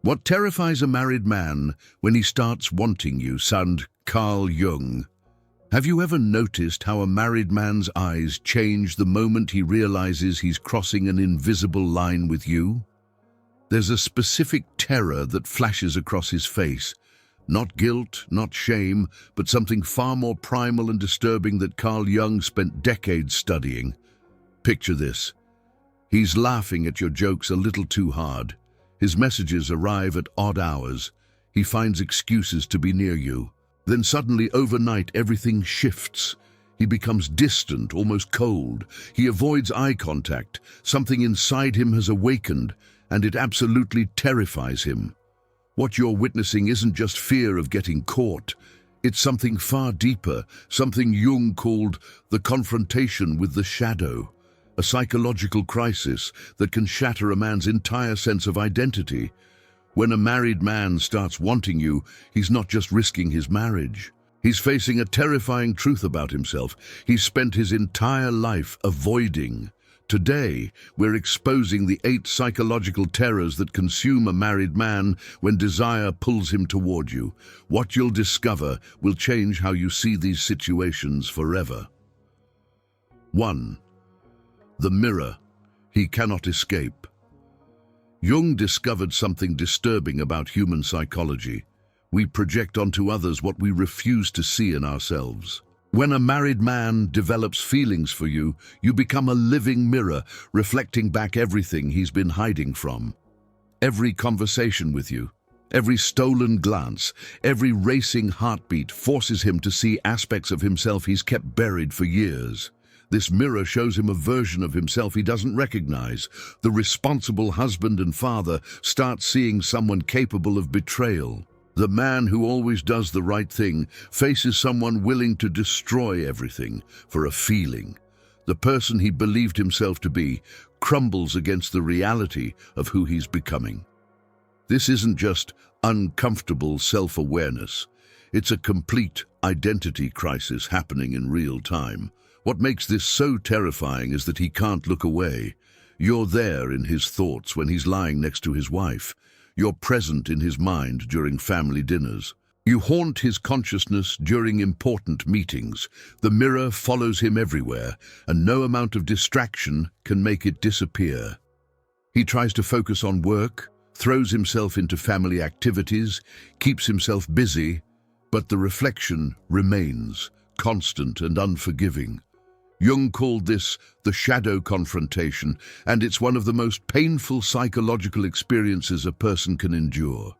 What terrifies a married man when he starts wanting you, sound Carl Jung. Have you ever noticed how a married man's eyes change the moment he realizes he's crossing an invisible line with you? There's a specific terror that flashes across his face. Not guilt, not shame, but something far more primal and disturbing that Carl Jung spent decades studying. Picture this. He's laughing at your jokes a little too hard. His messages arrive at odd hours. He finds excuses to be near you. Then suddenly, overnight, everything shifts. He becomes distant, almost cold. He avoids eye contact. Something inside him has awakened, and it absolutely terrifies him. What you're witnessing isn't just fear of getting caught. It's something far deeper, something Jung called the confrontation with the shadow, a psychological crisis that can shatter a man's entire sense of identity. When a married man starts wanting you, he's not just risking his marriage. He's facing a terrifying truth about himself. He's spent his entire life avoiding. Today, we're exposing the 8 psychological terrors that consume a married man when desire pulls him toward you. What you'll discover will change how you see these situations forever. 1. The mirror. He cannot escape. Jung discovered something disturbing about human psychology. We project onto others what we refuse to see in ourselves. When a married man develops feelings for you, you become a living mirror, reflecting back everything he's been hiding from. Every conversation with you, every stolen glance, every racing heartbeat forces him to see aspects of himself he's kept buried for years. This mirror shows him a version of himself he doesn't recognize. The responsible husband and father starts seeing someone capable of betrayal. The man who always does the right thing faces someone willing to destroy everything for a feeling. The person he believed himself to be crumbles against the reality of who he's becoming. This isn't just uncomfortable self-awareness. It's a complete identity crisis happening in real time. What makes this so terrifying is that he can't look away. You're there in his thoughts when he's lying next to his wife. You're present in his mind during family dinners. You haunt his consciousness during important meetings. The mirror follows him everywhere, and no amount of distraction can make it disappear. He tries to focus on work, throws himself into family activities, keeps himself busy, but the reflection remains, constant and unforgiving. Jung called this the shadow confrontation, and it's one of the most painful psychological experiences a person can endure.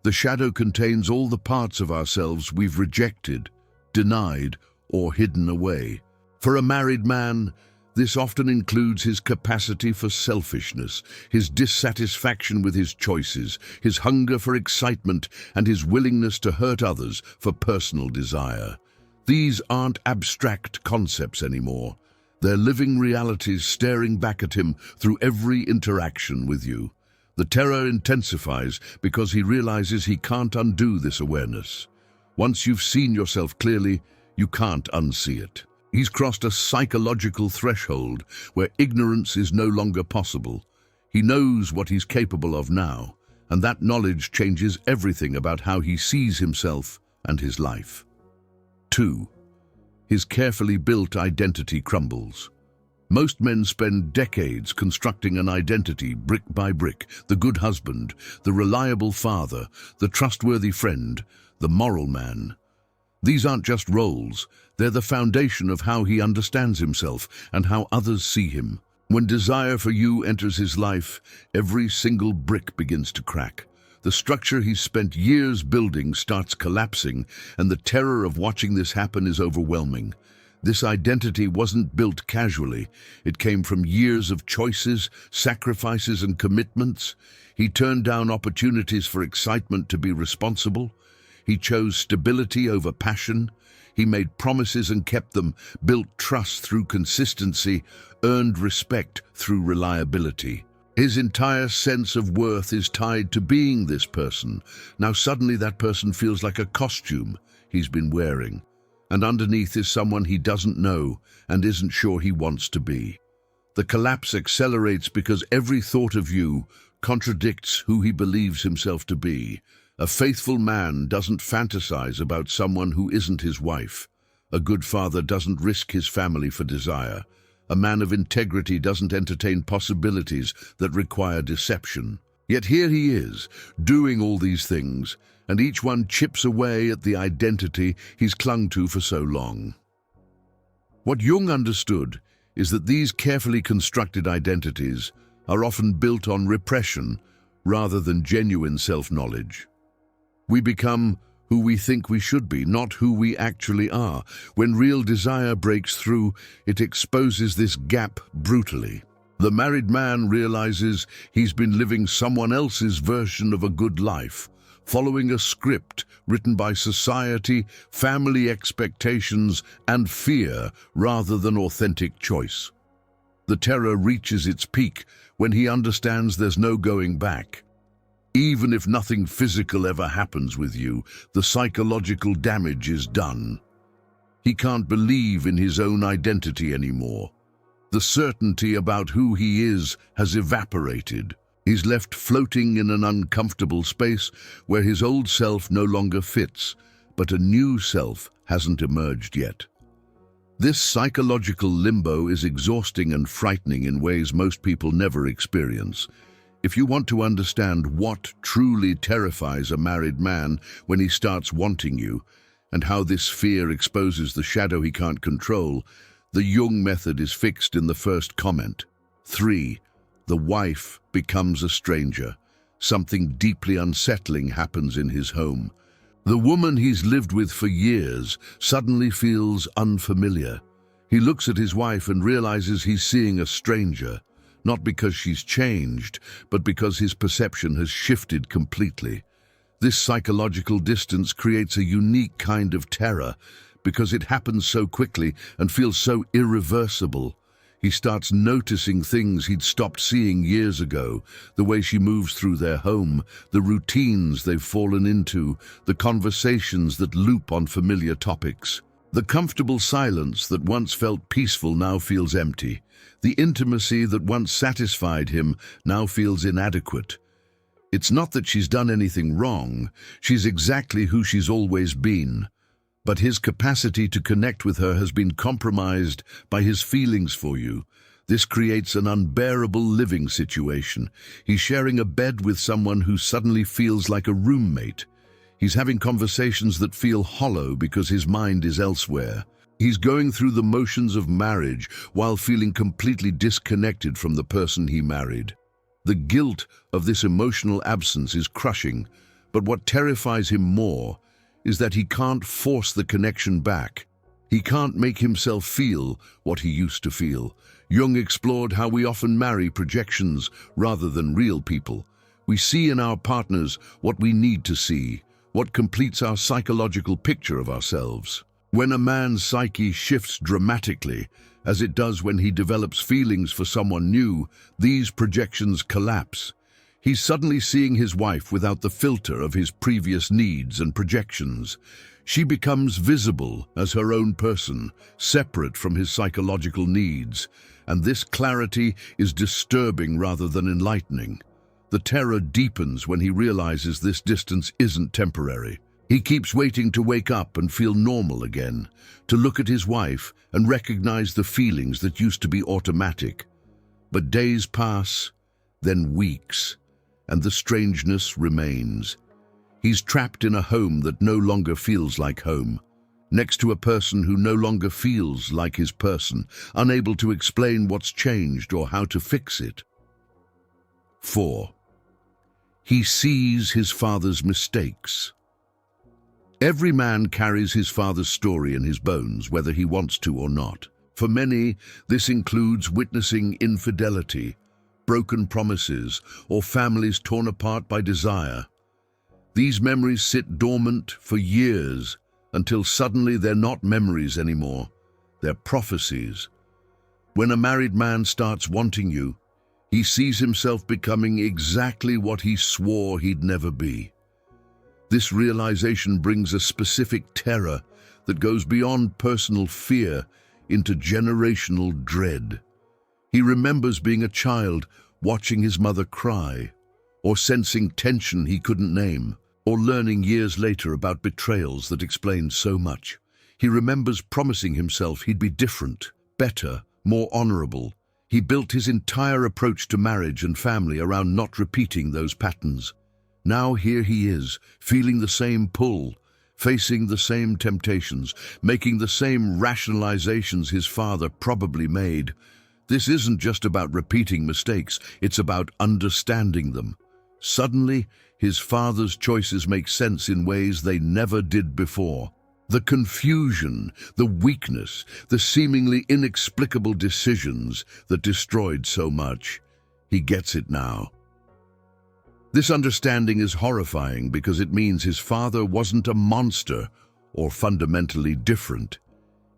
The shadow contains all the parts of ourselves we've rejected, denied, or hidden away. For a married man, this often includes his capacity for selfishness, his dissatisfaction with his choices, his hunger for excitement, and his willingness to hurt others for personal desire. These aren't abstract concepts anymore. They're living realities staring back at him through every interaction with you. The terror intensifies because he realizes he can't undo this awareness. Once you've seen yourself clearly, you can't unsee it. He's crossed a psychological threshold where ignorance is no longer possible. He knows what he's capable of now, and that knowledge changes everything about how he sees himself and his life. 2. His carefully built identity crumbles. Most men spend decades constructing an identity brick by brick: the good husband, the reliable father, the trustworthy friend, the moral man. These aren't just roles, they're the foundation of how he understands himself and how others see him. When desire for you enters his life, every single brick begins to crack. The structure he's spent years building starts collapsing, and the terror of watching this happen is overwhelming. This identity wasn't built casually. It came from years of choices, sacrifices, and commitments. He turned down opportunities for excitement to be responsible. He chose stability over passion. He made promises and kept them, built trust through consistency, earned respect through reliability. His entire sense of worth is tied to being this person. Now suddenly that person feels like a costume he's been wearing, and underneath is someone he doesn't know and isn't sure he wants to be. The collapse accelerates because every thought of you contradicts who he believes himself to be. A faithful man doesn't fantasize about someone who isn't his wife. A good father doesn't risk his family for desire. A man of integrity doesn't entertain possibilities that require deception. Yet here he is, doing all these things, and each one chips away at the identity he's clung to for so long. What Jung understood is that these carefully constructed identities are often built on repression rather than genuine self-knowledge. We become who we think we should be, not who we actually are. When real desire breaks through, it exposes this gap brutally. The married man realizes he's been living someone else's version of a good life, following a script written by society, family expectations, and fear rather than authentic choice. The terror reaches its peak when he understands there's no going back. Even if nothing physical ever happens with you, the psychological damage is done. He can't believe in his own identity anymore. The certainty about who he is has evaporated. He's left floating in an uncomfortable space where his old self no longer fits, but a new self hasn't emerged yet. This psychological limbo is exhausting and frightening in ways most people never experience. If you want to understand what truly terrifies a married man when he starts wanting you, and how this fear exposes the shadow he can't control, the Jung method is fixed in the first comment. 3. The wife becomes a stranger. Something deeply unsettling happens in his home. The woman he's lived with for years suddenly feels unfamiliar. He looks at his wife and realizes he's seeing a stranger. Not because she's changed, but because his perception has shifted completely. This psychological distance creates a unique kind of terror because it happens so quickly and feels so irreversible. He starts noticing things he'd stopped seeing years ago, the way she moves through their home, the routines they've fallen into, the conversations that loop on familiar topics. The comfortable silence that once felt peaceful now feels empty. The intimacy that once satisfied him now feels inadequate. It's not that she's done anything wrong, she's exactly who she's always been. But his capacity to connect with her has been compromised by his feelings for you. This creates an unbearable living situation. He's sharing a bed with someone who suddenly feels like a roommate. He's having conversations that feel hollow because his mind is elsewhere. He's going through the motions of marriage while feeling completely disconnected from the person he married. The guilt of this emotional absence is crushing, but what terrifies him more is that he can't force the connection back. He can't make himself feel what he used to feel. Jung explored how we often marry projections rather than real people. We see in our partners what we need to see, what completes our psychological picture of ourselves. When a man's psyche shifts dramatically, as it does when he develops feelings for someone new, these projections collapse. He's suddenly seeing his wife without the filter of his previous needs and projections. She becomes visible as her own person, separate from his psychological needs, and this clarity is disturbing rather than enlightening. The terror deepens when he realizes this distance isn't temporary. He keeps waiting to wake up and feel normal again, to look at his wife and recognize the feelings that used to be automatic. But days pass, then weeks, and the strangeness remains. He's trapped in a home that no longer feels like home, next to a person who no longer feels like his person, unable to explain what's changed or how to fix it. 4. He sees his father's mistakes. Every man carries his father's story in his bones, whether he wants to or not. For many, this includes witnessing infidelity, broken promises, or families torn apart by desire. These memories sit dormant for years until suddenly they're not memories anymore. They're prophecies. When a married man starts wanting you, he sees himself becoming exactly what he swore he'd never be. This realization brings a specific terror that goes beyond personal fear into generational dread. He remembers being a child, watching his mother cry, or sensing tension he couldn't name, or learning years later about betrayals that explained so much. He remembers promising himself he'd be different, better, more honorable. He built his entire approach to marriage and family around not repeating those patterns. Now here he is, feeling the same pull, facing the same temptations, making the same rationalizations his father probably made. This isn't just about repeating mistakes, it's about understanding them. Suddenly, his father's choices make sense in ways they never did before. The confusion, the weakness, the seemingly inexplicable decisions that destroyed so much. He gets it now. This understanding is horrifying because it means his father wasn't a monster or fundamentally different.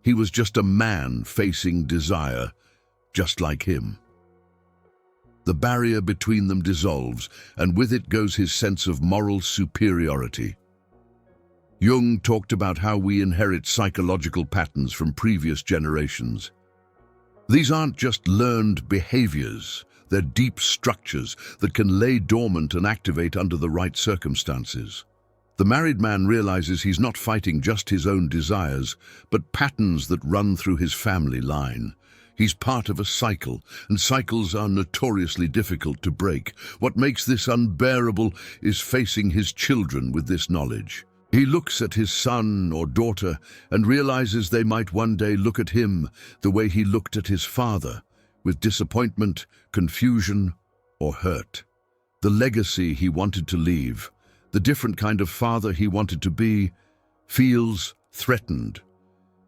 He was just a man facing desire, just like him. The barrier between them dissolves, and with it goes his sense of moral superiority. Jung talked about how we inherit psychological patterns from previous generations. These aren't just learned behaviors, they're deep structures that can lay dormant and activate under the right circumstances. The married man realizes he's not fighting just his own desires, but patterns that run through his family line. He's part of a cycle, and cycles are notoriously difficult to break. What makes this unbearable is facing his children with this knowledge. He looks at his son or daughter and realizes they might one day look at him the way he looked at his father, with disappointment, confusion, or hurt. The legacy he wanted to leave, the different kind of father he wanted to be, feels threatened.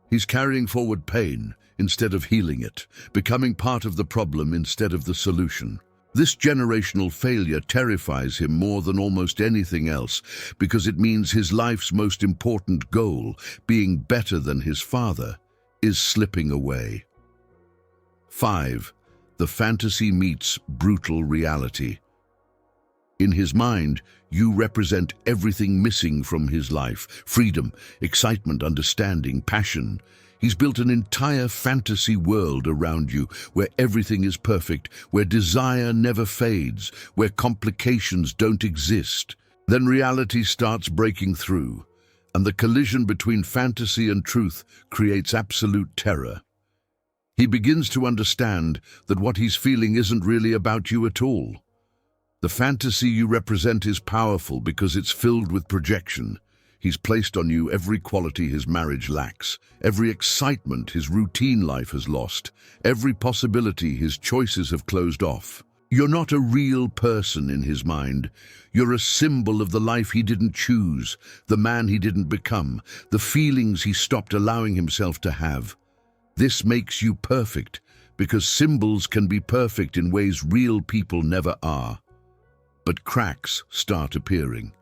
He's carrying forward pain instead of healing it, becoming part of the problem instead of the solution. This generational failure terrifies him more than almost anything else because it means his life's most important goal, being better than his father, is slipping away. 5. The fantasy meets brutal reality. In his mind, you represent everything missing from his life: freedom, excitement, understanding, passion. He's built an entire fantasy world around you where everything is perfect, where desire never fades, where complications don't exist. Then reality starts breaking through, and the collision between fantasy and truth creates absolute terror. He begins to understand that what he's feeling isn't really about you at all. The fantasy you represent is powerful because it's filled with projection. He's placed on you every quality his marriage lacks, every excitement his routine life has lost, every possibility his choices have closed off. You're not a real person in his mind. You're a symbol of the life he didn't choose, the man he didn't become, the feelings he stopped allowing himself to have. This makes you perfect, because symbols can be perfect in ways real people never are. But cracks start appearing.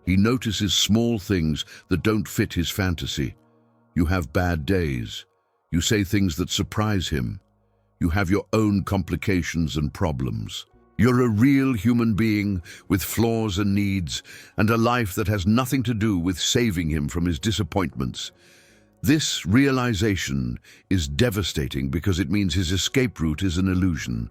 He notices small things that don't fit his fantasy. You have bad days. You say things that surprise him. You have your own complications and problems. You're a real human being with flaws and needs, and a life that has nothing to do with saving him from his disappointments. This realization is devastating because it means his escape route is an illusion.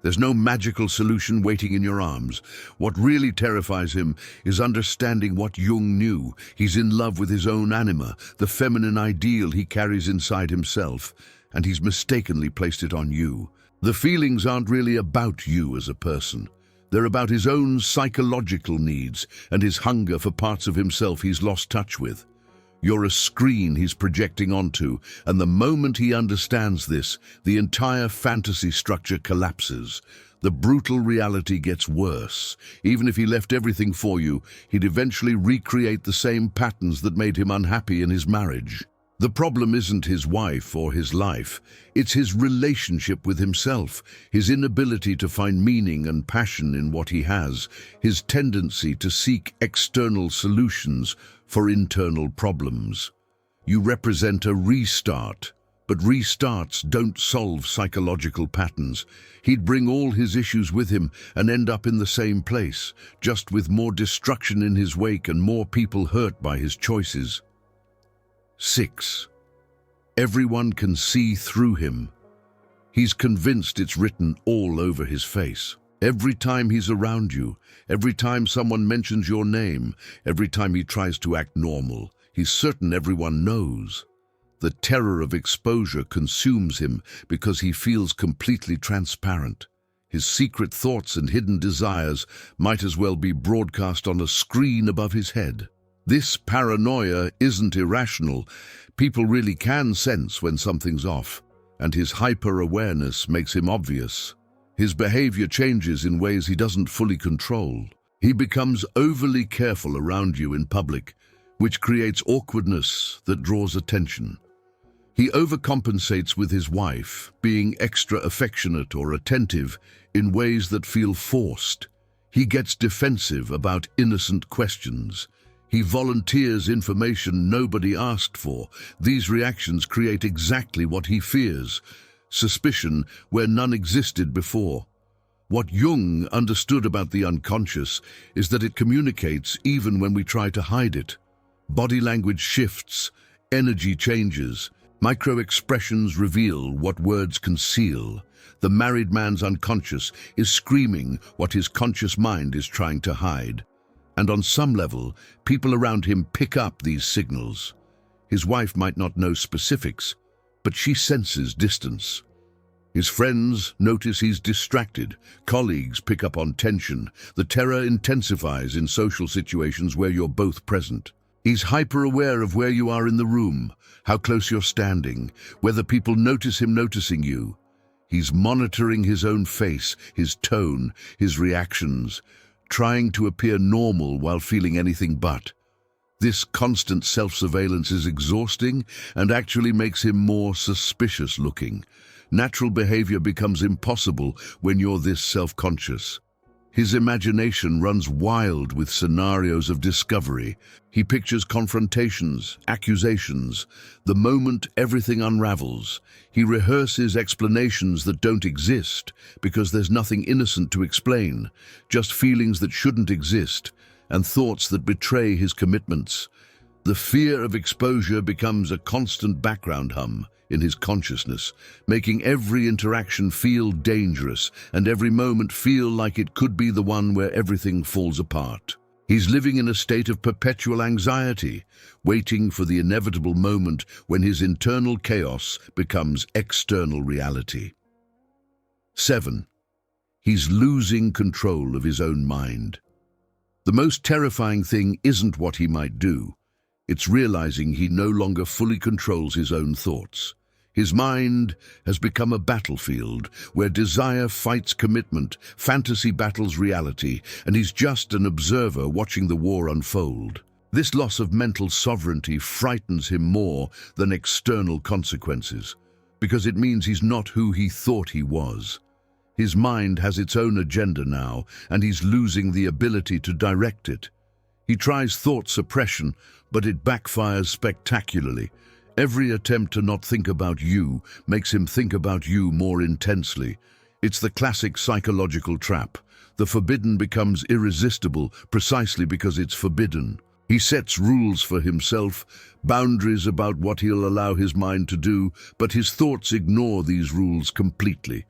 There's no magical solution waiting in your arms. What really terrifies him is understanding what Jung knew. He's in love with his own anima, the feminine ideal he carries inside himself, and he's mistakenly placed it on you. The feelings aren't really about you as a person. They're about his own psychological needs and his hunger for parts of himself he's lost touch with. You're a screen he's projecting onto, and the moment he understands this, the entire fantasy structure collapses. The brutal reality gets worse. Even if he left everything for you, he'd eventually recreate the same patterns that made him unhappy in his marriage. The problem isn't his wife or his life, it's his relationship with himself, his inability to find meaning and passion in what he has, his tendency to seek external solutions for internal problems. You represent a restart, but restarts don't solve psychological patterns. He'd bring all his issues with him and end up in the same place, just with more destruction in his wake and more people hurt by his choices. 6. Everyone can see through him. He's convinced it's written all over his face. Every time he's around you, every time someone mentions your name, every time he tries to act normal, he's certain everyone knows. The terror of exposure consumes him because he feels completely transparent. His secret thoughts and hidden desires might as well be broadcast on a screen above his head. This paranoia isn't irrational. People really can sense when something's off, and his hyper-awareness makes him obvious. His behavior changes in ways he doesn't fully control. He becomes overly careful around you in public, which creates awkwardness that draws attention. He overcompensates with his wife, being extra affectionate or attentive in ways that feel forced. He gets defensive about innocent questions. He volunteers information nobody asked for. These reactions create exactly what he fears: suspicion where none existed before. What Jung understood about the unconscious is that it communicates even when we try to hide it. Body language shifts, energy changes, micro-expressions reveal what words conceal. The married man's unconscious is screaming what his conscious mind is trying to hide. And on some level, people around him pick up these signals. His wife might not know specifics, but she senses distance. His friends notice he's distracted. Colleagues pick up on tension. The terror intensifies in social situations where you're both present. He's hyper-aware of where you are in the room, how close you're standing, whether people notice him noticing you. He's monitoring his own face, his tone, his reactions, trying to appear normal while feeling anything but. This constant self-surveillance is exhausting and actually makes him more suspicious-looking. Natural behavior becomes impossible when you're this self-conscious. His imagination runs wild with scenarios of discovery. He pictures confrontations, accusations, the moment everything unravels. He rehearses explanations that don't exist because there's nothing innocent to explain, just feelings that shouldn't exist and thoughts that betray his commitments. The fear of exposure becomes a constant background hum in his consciousness, making every interaction feel dangerous and every moment feel like it could be the one where everything falls apart. He's living in a state of perpetual anxiety, waiting for the inevitable moment when his internal chaos becomes external reality. 7. He's losing control of his own mind. The most terrifying thing isn't what he might do. It's realizing he no longer fully controls his own thoughts. His mind has become a battlefield where desire fights commitment, fantasy battles reality, and he's just an observer watching the war unfold. This loss of mental sovereignty frightens him more than external consequences, because it means he's not who he thought he was. His mind has its own agenda now, and he's losing the ability to direct it. He tries thought suppression, but it backfires spectacularly. Every attempt to not think about you makes him think about you more intensely. It's the classic psychological trap. The forbidden becomes irresistible precisely because it's forbidden. He sets rules for himself, boundaries about what he'll allow his mind to do, but his thoughts ignore these rules completely.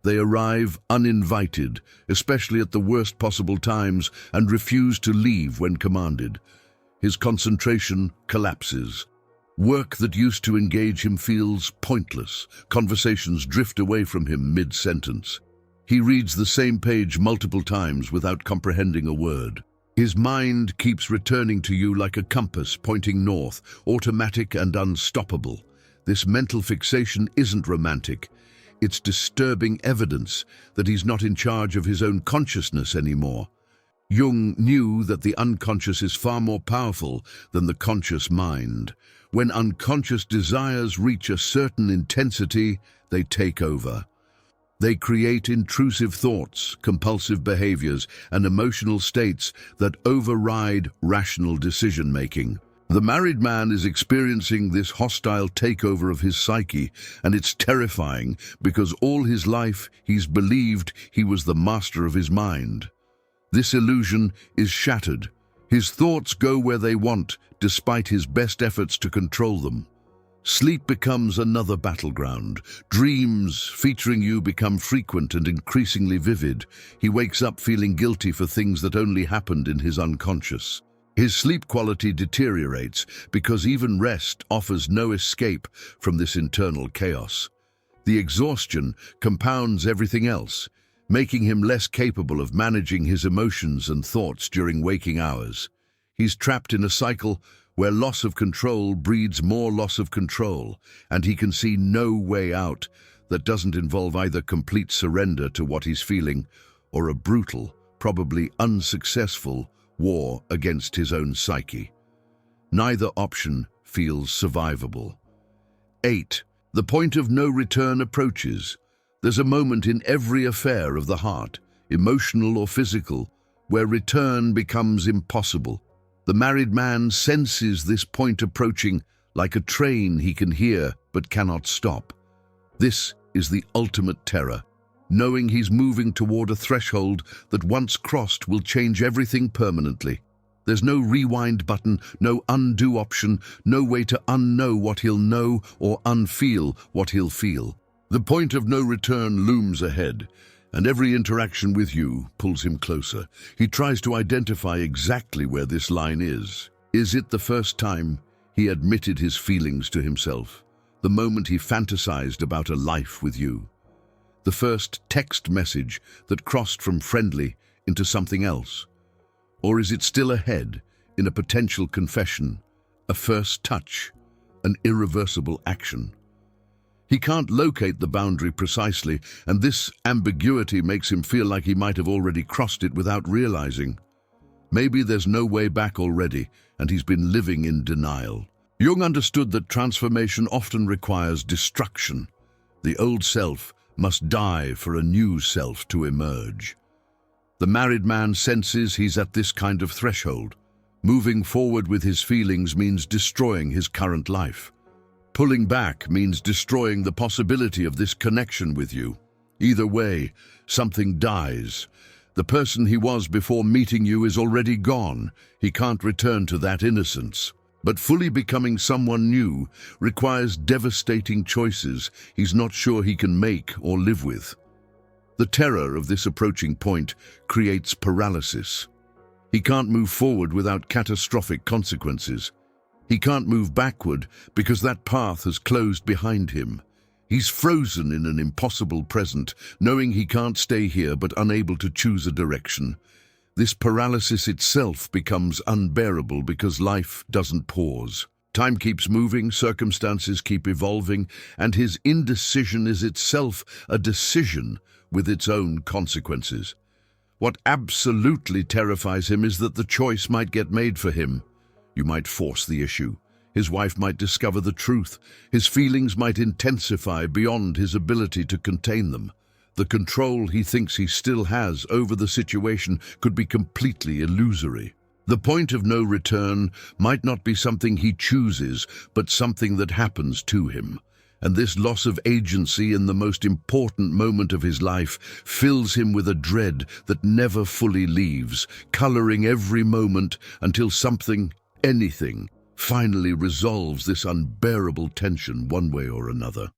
They arrive uninvited, especially at the worst possible times, and refuse to leave when commanded. His concentration collapses. Work that used to engage him feels pointless. Conversations drift away from him mid-sentence. He reads the same page multiple times without comprehending a word. His mind keeps returning to you like a compass pointing north, automatic and unstoppable. This mental fixation isn't romantic. It's disturbing evidence that he's not in charge of his own consciousness anymore. Jung knew that the unconscious is far more powerful than the conscious mind. When unconscious desires reach a certain intensity, they take over. They create intrusive thoughts, compulsive behaviors, and emotional states that override rational decision-making. The married man is experiencing this hostile takeover of his psyche, and it's terrifying because all his life he's believed he was the master of his mind. This illusion is shattered. His thoughts go where they want, despite his best efforts to control them. Sleep becomes another battleground. Dreams featuring you become frequent and increasingly vivid. He wakes up feeling guilty for things that only happened in his unconscious. His sleep quality deteriorates because even rest offers no escape from this internal chaos. The exhaustion compounds everything else, making him less capable of managing his emotions and thoughts during waking hours. He's trapped in a cycle where loss of control breeds more loss of control, and he can see no way out that doesn't involve either complete surrender to what he's feeling or a brutal, probably unsuccessful, war against his own psyche. Neither option feels survivable. 8. The point of no return approaches. There's a moment in every affair of the heart, emotional or physical, where return becomes impossible. The married man senses this point approaching like a train he can hear but cannot stop. This is the ultimate terror, knowing he's moving toward a threshold that once crossed will change everything permanently. There's no rewind button, no undo option, no way to unknow what he'll know or unfeel what he'll feel. The point of no return looms ahead, and every interaction with you pulls him closer. He tries to identify exactly where this line is. Is it the first time he admitted his feelings to himself? The moment he fantasized about a life with you? The first text message that crossed from friendly into something else? Or is it still ahead in a potential confession, a first touch, an irreversible action? He can't locate the boundary precisely, and this ambiguity makes him feel like he might have already crossed it without realizing. Maybe there's no way back already, and he's been living in denial. Jung understood that transformation often requires destruction. The old self must die for a new self to emerge. The married man senses he's at this kind of threshold. Moving forward with his feelings means destroying his current life. Pulling back means destroying the possibility of this connection with you. Either way, something dies. The person he was before meeting you is already gone. He can't return to that innocence. But fully becoming someone new requires devastating choices he's not sure he can make or live with. The terror of this approaching point creates paralysis. He can't move forward without catastrophic consequences. He can't move backward because that path has closed behind him. He's frozen in an impossible present, knowing he can't stay here but unable to choose a direction. This paralysis itself becomes unbearable because life doesn't pause. Time keeps moving, circumstances keep evolving, and his indecision is itself a decision with its own consequences. What absolutely terrifies him is that the choice might get made for him. You might force the issue. His wife might discover the truth. His feelings might intensify beyond his ability to contain them. The control he thinks he still has over the situation could be completely illusory. The point of no return might not be something he chooses, but something that happens to him. And this loss of agency in the most important moment of his life fills him with a dread that never fully leaves, coloring every moment until something, anything, finally resolves this unbearable tension one way or another.